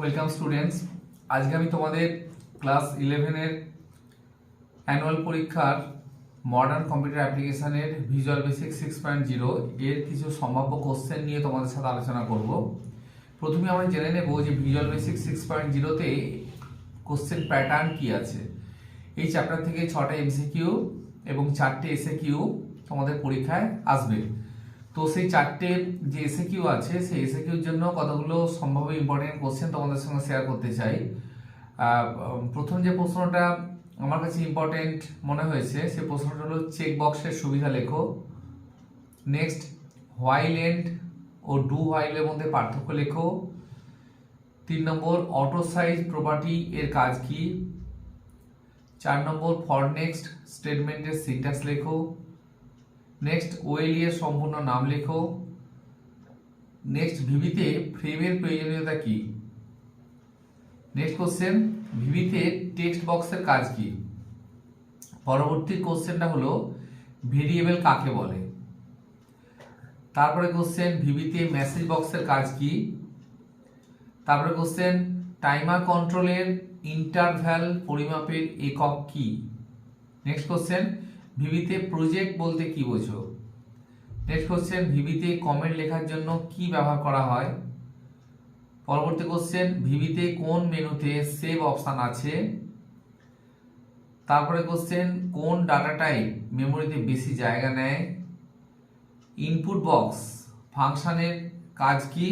Welcome students. আজকে আমি তোমাদের ক্লাস 11-এর অ্যানুয়াল পরীক্ষার মডার্ন কম্পিউটার অ্যাপ্লিকেশনের ভিজুয়াল বেসিক 6.0 এর কিছু সম্ভাব্য কোশ্চেন নিয়ে তোমাদের সাথে আলোচনা করব। প্রথমে আমরা জেনে নেব যে ভিজুয়াল বেসিক 6.0-তে কোশ্চেন প্যাটার্ন কি আছে। এই চ্যাপ্টার থেকে 6টা এমসিকিউ এবং 4টে এসএকিউ তোমাদের পরীক্ষায় আসবে। তো সেই 4টে যে এসএকিউ আছে সেই এসএকিউর জন্য কতগুলো সম্ভাব্য ইম্পর্টেন্ট কোশ্চেন তোমাদের সঙ্গে শেয়ার করতে চাই। প্রথম যে প্রশ্নটা আমার কাছে ইম্পর্টেন্ট মনে হয়েছে সেই প্রশ্নটা হলো চেক বক্সের সুবিধা লেখো। নেক্সট, হোয়াইল এন্ড ও ডু হোয়াইলের মধ্যে পার্থক্য লেখো। 3 নম্বর, অটো সাইজ প্রপার্টি এর কাজ কি। 4 নম্বর, ফর নেক্সট স্টেটমেন্টের সিনট্যাক্স লেখো। নেক্সট, ওএলই এর সম্পূর্ণ নাম লেখো। নেক্সট, ভিভিতে ফ্রেমের প্রয়োজনীয়তা কি। নেক্সট কোশ্চেন, ভিভিতে টেক্সট বক্সের কাজ কি। পরবর্তী কোশ্চেনটা হলো ভেরিয়েবল কাকে বলে। তারপরে কোশ্চেন, ভিভিতে মেসেজ বক্সের কাজ কি। তারপরে কোশ্চেন, টাইমার কন্ট্রোলের ইন্টারভ্যাল পরিমাপের একক কি। নেক্সট কোশ্চেন, ভিভিতে প্রজেক্ট বলতে কি বোঝো। নেক্সট কোশ্চেন, ভিভিতে কমেন্ট লেখার জন্য কি ব্যবহার করা হয়। পরবর্তী কোশ্চেন, ভিভিতে কোন মেনুতে সেভ অপশন আছে। তারপরে কোশ্চেন, কোন ডাটা টাইপ মেমোরিতে বেশি জায়গা নেয়। ইনপুট বক্স ফাংশনের কাজ কি।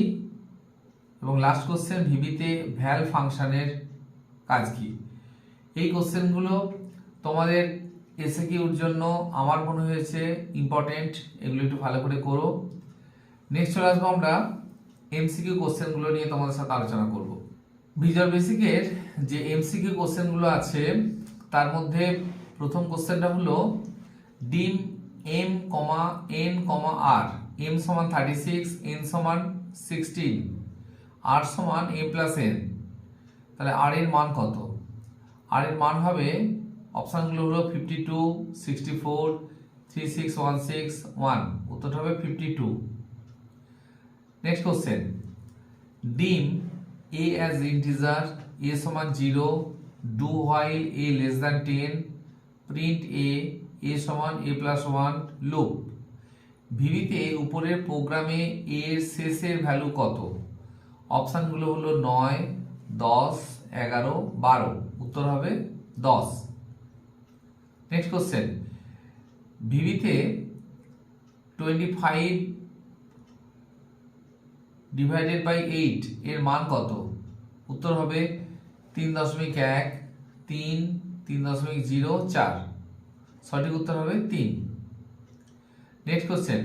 এবং লাস্ট কোশ্চেন, ভিভিতে ভ্যাল ফাংশনের কাজ কি। এই কোশ্চেনগুলো তোমাদের এসএকিউর জন্য আমার মনে হয়েছে ইম্পর্টেন্ট, এগুলো একটু ভালো করে করো। নেক্সট চলে আসবো আমরা এমসিকিউ কোশ্চেনগুলো নিয়ে তোমাদের সাথে আলোচনা করব। ভিজুয়াল বেসিকের যে এমসিকিউ কোশ্চেনগুলো আছে তার মধ্যে প্রথম কোশ্চেনটা হলো ডিম এম কমা এন কমা আর, এম সমান 36, এন সমান 16, আর সমান এ প্লাস এন, তাহলে আর এর মান কত। আর এর মান হবে, অপশনগুলো হলো 52, 64, 36, 16, 1, উত্তরটা হবে 52। নেক্সট কোশ্চেন, ডিম এ অ্যাজ ইন্টিজার, এ সমান 0, do while a less than 10, print a সমান এ প্লাস 1, লুপ। ভিভিতে উপরের প্রোগ্রামে এর শেষের ভ্যালু কত। অপশনগুলো হলো 9, 10, 11, 12, উত্তর হবে 10। নেক্সট কোশ্চেন, ভিভিতে 25 ডিভাইডেড বাই 8 এর মান কত। উত্তর হবে 3.1, 3, 3.04, সঠিক উত্তর হবে 3। নেক্সট কোশ্চেন,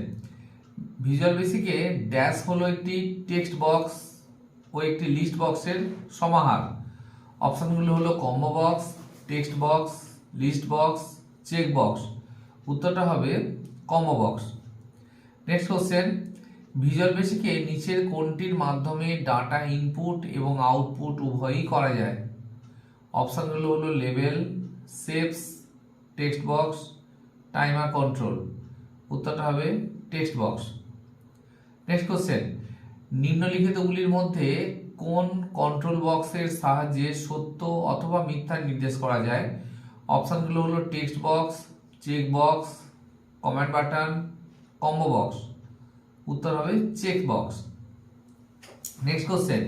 ভিজুয়াল বেসিকে ড্যাশ হলো একটি টেক্সট বক্স ও একটি লিস্ট বক্সের সমাহার। অপশনগুলো হলো combo box, text box, list box, check box, উত্তরটা হবে combo box. Next question, visual বেসিকে নিচের কোনটির মাধ্যমে ডাটা ইনপুট এবং আউটপুট উভয়ই করা যায়। অপশনগুলো হলো label, shapes, text box, timer control, উত্তরটা হবে টেক্সট বক্স। নেক্সট কোশ্চেন, নিম্নলিখিতগুলির মধ্যে কোন কন্ট্রোল বক্সের সাহায্যে সত্য অথবা মিথ্যা নির্দেশ করা যায়। অপশনগুলো হলো text box, check box, comment button, combo box, উত্তর হবে check box. Next question,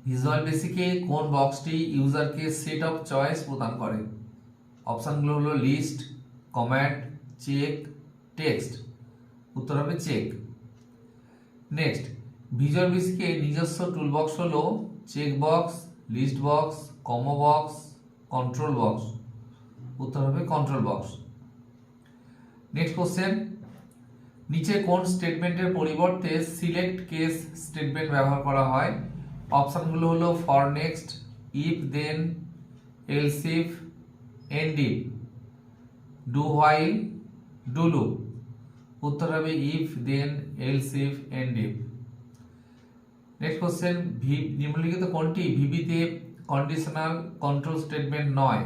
visual বেসিকে কোন বক্সটি ইউজারকে সেট অফ চয়েস প্রদান করে। অপশনগুলো হলো লিস্ট, কমেন্ট, চেক, টেক্সট, উত্তর হবে চেক। নেক্সট, ভিজুয়াল বেসিকে নিজস্ব টুলবক্স হলো check box, list box, combo box, control box, উত্তর হবে কন্ট্রোল বক্স। নেক্সট কোশ্চেন, নিচে কোন স্টেটমেন্টের পরিবর্তে সিলেক্ট কেস স্টেটমেন্ট ব্যবহার করা হয়। অপশনগুলো হলো for next, if then, else if, end if, do while, do loop, উত্তর হবে if then, else if, end if. Next question, নিম্নলিখিত কোনটি ভিভিতে কন্ডিশনাল কন্ট্রোল স্টেটমেন্ট নয়।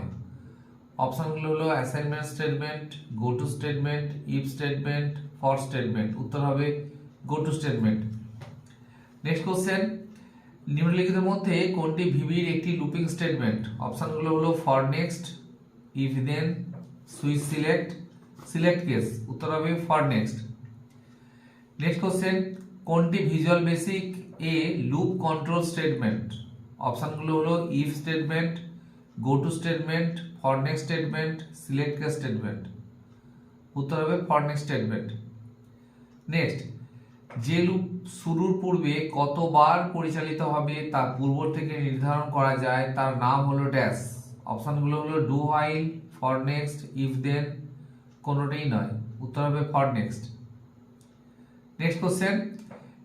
অপশনগুলো হলো assignment statement, go to statement, if statement, for statement, উত্তর হবে go to statement. Next question, নিম্নলিখিতের মধ্যে কোনটি ভিবির একটি লুপিং স্টেটমেন্ট? অপশনগুলো হলো for next, if then, switch select, select case. উত্তর হবে ফর নেক্সট। নেক্সট কোশ্চেন, কোনটি ভিজুয়াল বেসিক এ লুপ কন্ট্রোল স্টেটমেন্ট? অপশনগুলো হলো if statement, go to statement, for next statement, select case statement. উত্তর হবে ফর নেক্সট স্টেটমেন্ট। নেক্সট, যে loop শুরুর পূর্বে কতবার পরিচালিত হবে তা পূর্ব থেকে নির্ধারণ করা যায় তার নাম হলো ড্যাশ। অপশনগুলো হলো do while, for next, if then, কোনোটাই নয়। উত্তর হবে for next. Next question,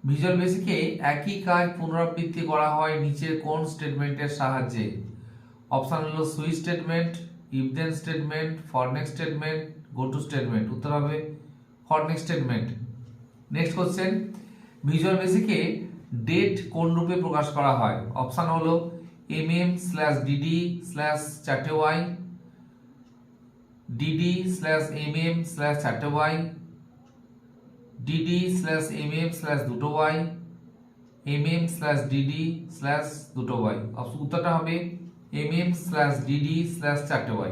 visual বেসিকে একই কাজ পুনরাবৃত্তি করা হয় নিচের কোন স্টেটমেন্টের সাহায্যে? অপশন হলো switch statement, if then statement, for next statement, go to statement. উত্তর হবে for next statement. Next question, visual বেসিকে ডেট কোন রূপে প্রকাশ করা হয়? অপশন হলো mm/dd/4y, dd/mm/4y, dd/mm/2y, mm/dd/2y। উত্তরটা হবে mm/dd/4y।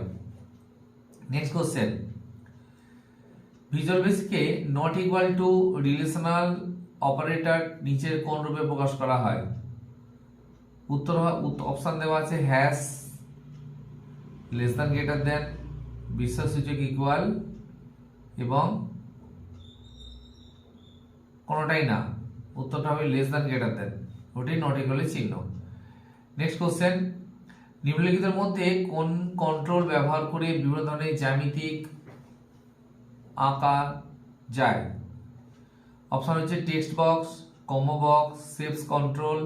নেক্সট কোশ্চেন, ভিজুয়াল বেসিকে not equal to relational operator নিচের কোন রূপে প্রকাশ করা হয়? উত্তর অপশন দেওয়া আছে hash, less than greater than, বিশ্বসূচক ইকুয়াল এবং কোনোটাই না। উত্তরটা হবে লেস দ্যান গ্রেটার দ্যান, ওটাই নট ইকুয়ালের চিহ্ন। নেক্সট কোশ্চেন, নিম্নলিখিতের মধ্যে কোন কন্ট্রোল ব্যবহার করে বিভিন্ন ধরনের জ্যামিতিক আঁকা যায়? অপশন হচ্ছে text box, combo box, shapes control,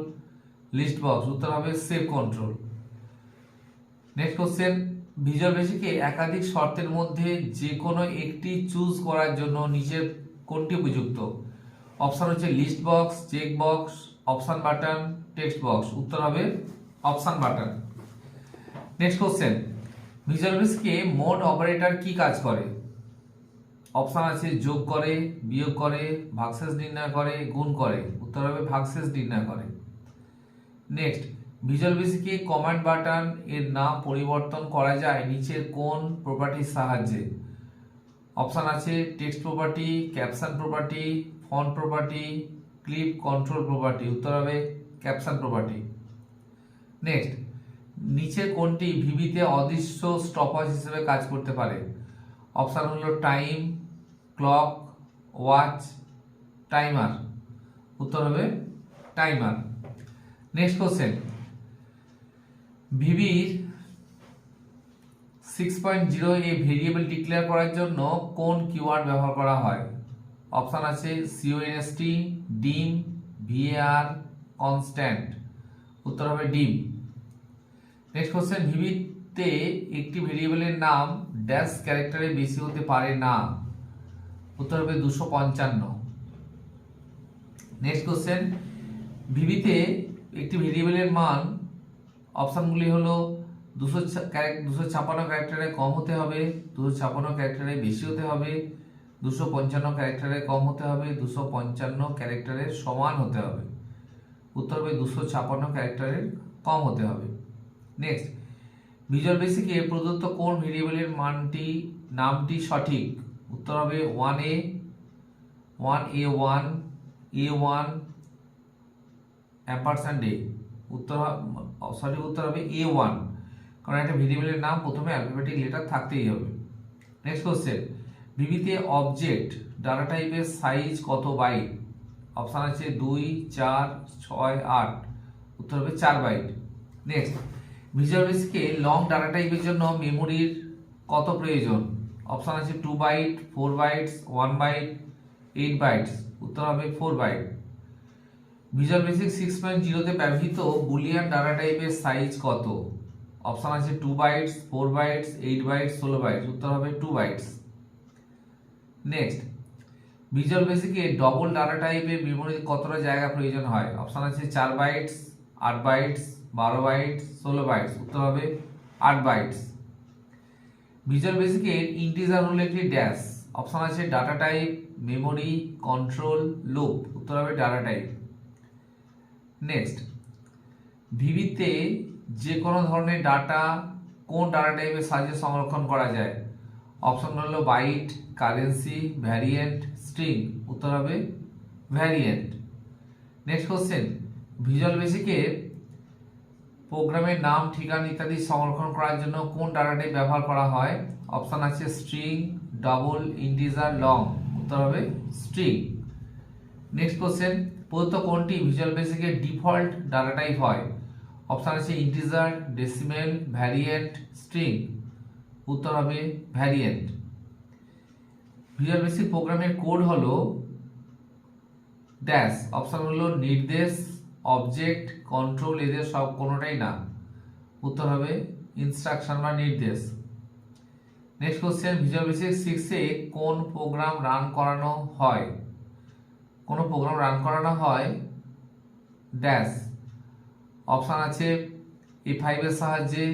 list box. উত্তর হবে shape control. Next question, visual বেসিকে একাধিক শর্তের মধ্যে যে কোনো একটি চুজ করার জন্য নিচের কোনটি উপযুক্ত? অপশন হচ্ছে list box, check box, option button, text box. উত্তর হবে option button. Next question, visual বেসিকে মোড অপারেটর কি কাজ করে? অপশন আছে যোগ করে, বিয়োগ করে, ভাগশেষ নির্ণয় করে, গুণ করে। উত্তর হবে ভাগশেষ নির্ণয় করে। নেক্সট, ভিজুয়াল বেসিকে কমান্ড বাটন এর নাম পরিবর্তন করা যায় নিচের কোন প্রপার্টির সাহায্যে? অপশন আছে text property, caption property, font property, clip control property. উত্তর হবে ক্যাপশন প্রপার্টি। নেক্সট, নিচে কোনটি ভিবিতে অদৃশ্য স্টপওয়াচ হিসেবে কাজ করতে পারে? অপশন হলো টাইম, ক্লক, ওয়াচ, টাইমার। উত্তর হবে টাইমার। নেক্সট কোশ্চেন, ভিবির 6.0 এ ভেরিয়েবল ডিক্লেয়ার করার জন্য কোন কিওয়ার্ড ব্যবহার করা হয়? অপশন আছে const, ডিম, var, কনস্ট্যান্ট। উত্তর হবে ডিম। নেক্সট কোশ্চেন, ভিবিতে একটি ভেরিয়েবলের নাম ড্যাশ ক্যারেক্টারে বেশি হতে পারে না। উত্তর হবে 255। নেক্সট কোশ্চেন, ভিবিতে একটি ভেরিয়েবলের মান অপশনগুলি হলো 256 ক্যারেক্টারে কম হতে হবে, 256 ক্যারেক্টারে বেশি হতে হবে, 255 ক্যারেক্টারে কম হতে হবে, 255 ক্যারেক্টারের সমান হতে হবে। উত্তর হবে 256 ক্যারেক্টারের কম হতে হবে। নেক্সট, ভিজুয়াল বেসিকে প্রদত্ত কোন ভেরিয়েবলের নামটি সঠিক? উত্তর হবে 1a, 1a1, a1 ampersand a। সঠিক উত্তর হবে a1, কারণ একটা ভেরিয়েবলের নাম প্রথমে অ্যালফাবেটিক লেটার থাকতেই হবে। নেক্সট কোশ্চেন, ভিবিতে অবজেক্ট ডাটা টাইপের সাইজ কত বাইট? অপশন আছে 2, 4, 6, 8। উত্তর হবে 4 বাইট। নেক্সট, ভিজুয়াল বেসিকে লং ডাটা টাইপের জন্য মেমোরির কত প্রয়োজন? অপশন আছে 2 বাইট, 4 বাইটস, 1 বাইট, 8 বাইটস। উত্তর হবে 4 বাইট। ভিজুয়াল বেসিক 6.0 তে ব্যবহৃত বুলিয়ান ডাটা টাইপের সাইজ কত? অপশন আছে 2 বাইটস, 4 বাইটস, 8 বাইটস, 16 বাইটস। উত্তর হবে 2 বাইটস। নেক্সট, ভিজুয়াল বেসিকে ডবল ডাটা টাইপের মেমোরিতে কতটা জায়গা প্রয়োজন হয়? অপশন আছে 4 বাইটস, 8 বাইটস, 12 বাইটস, 16 বাইটস। উত্তর হবে 8 বাইটস। ভিজুয়াল বেসিকের ইন্টিজার হলো একটি ড্যাশ। অপশন আছে data type, memory, control, loop. উত্তর হবে ডাটা টাইপ। নেক্সট, ভিভিতে যে কোনো ধরনের ডাটা কোন ডাটা টাইপের সাহায্যে সংরক্ষণ করা যায়? অপশন হলো বাইট, কারেন্সি, ভ্যারিয়েন্ট, স্ট্রিং। উত্তর হবে ভ্যারিয়েন্ট। নেক্সট কোশ্চেন, ভিজুয়াল বেসিকে প্রোগ্রামের নাম, ঠিকানা ইত্যাদি সংরক্ষণ করার জন্য কোন ডাটা টাইপ ব্যবহার করা হয়? অপশন আছে স্ট্রিং, ডাবল, ইন্টিজার, লং। উত্তর হবে স্ট্রিং। নেক্সট কোশ্চেন, প্রদত্ত কোনটি ভিজুয়াল বেসিকের ডিফল্ট ডাটা টাইপ হয়? অপশন আছে ইন্টিজার, ডেসিমেল, ভ্যারিয়েন্ট, স্ট্রিং। উত্তর হবে ভ্যারিয়েন্ট। ভিজুয়াল বেসিক প্রোগ্রামের কোড হলো ড্যাশ। অপশন হলো নির্দেশ, অবজেক্ট, কন্ট্রোল, এদের সব কোনোটাই না। উত্তর হবে ইনস্ট্রাকশন বা নির্দেশ। নেক্সট কোশ্চেন, ভিজুয়াল বেসিক 6 কোন প্রোগ্রাম রান করানো হয়? কোন প্রোগ্রাম রান করানো হয় ড্যাশ। অপশন আছে F5 এর সাহায্যে,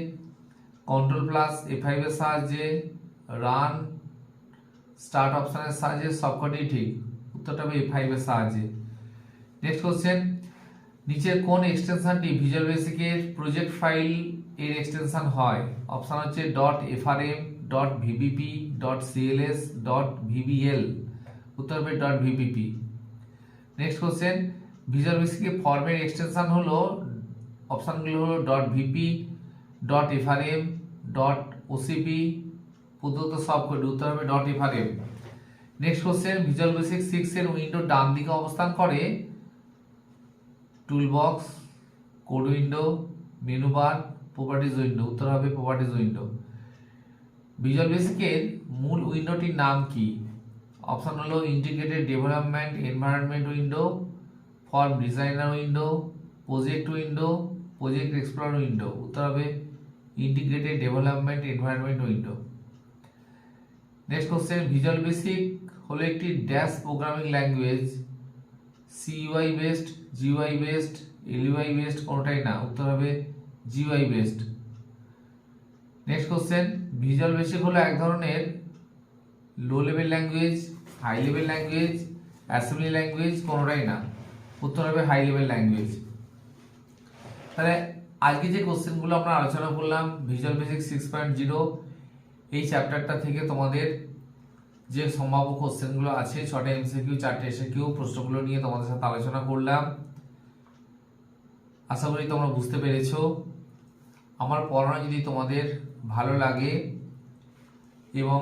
কন্ট্রোল প্লাস F5 এর সাহায্যে, রান, স্টার্ট অপশনের সাহায্যে, সবকটি ঠিক। উত্তরটা হবে F5 এর সাহায্যে। নেক্সট কোশ্চেন, নিচের কোন এক্সটেনশনটি ভিজুয়াল বেসিকের প্রজেক্ট ফাইল এর এক্সটেনশন হয়? অপশন হচ্ছে .frm, .vbp, .cls, .vbl। উত্তর হবে .vbp। নেক্সট কোশ্চেন, ভিজুয়াল বেসিকের ফর্মের এক্সটেনশন হলো, অপশনগুলো হলো .vp, .frm, .ocp। প্রদত্ত সবকটি। উত্তর হবে .frm। Next question, visual basic 6 এর উইন্ডো ডান দিকে অবস্থান করে toolbox, code window, menu bar, properties window. উত্তর হবে প্রপার্টিজ উইন্ডো। ভিজুয়াল বেসিকের মূল উইন্ডোটির নাম কি? অপশন হলো integrated development environment window, form designer window, project window, project explorer window. উত্তর হবে integrated development environment window. Next question, visual basic হলো একটি dash programming language, CUI based, GUI based, LUI based, কোনোটাই না। উত্তর হবে GUI based. Next question, visual basic হলো এক ধরনের low level language, high level language, assembly language, কোনোটাই না। উত্তর হবে হাই লেভেল ল্যাঙ্গুয়েজ। তাহলে আজকে যে কোশ্চেনগুলো আমরা আলোচনা করলাম ভিজুয়াল বেসিক 6.0 এই চ্যাপ্টারটা থেকে তোমাদের যে সম্ভাব্য কোশ্চেনগুলো আছে, 6টা এমসিকিউ, 4টে এসিকিউ, প্রশ্নগুলো নিয়ে তোমাদের সাথে আলোচনা করলাম। আশা করি তোমরা বুঝতে পেরেছো। আমার পড়ানো যদি তোমাদের ভালো লাগে এবং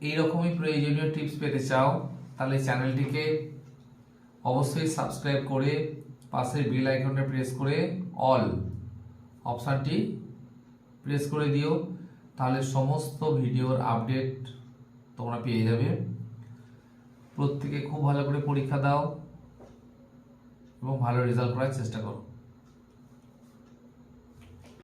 এইরকমই প্রয়োজনীয় টিপস পেতে চাও, তাহলে চ্যানেলটিকে অবশ্যই সাবস্ক্রাইব করে পাশের বেল আইকনটা প্রেস করে অল অপশানটি প্রেস করে দিও, তাহলে সমস্ত ভিডিওর আপডেট তোমরা পেয়ে যাবে। প্রত্যেকে খুব ভালো করে পরীক্ষা দাও এবং ভালো রেজাল্ট করার চেষ্টা করো।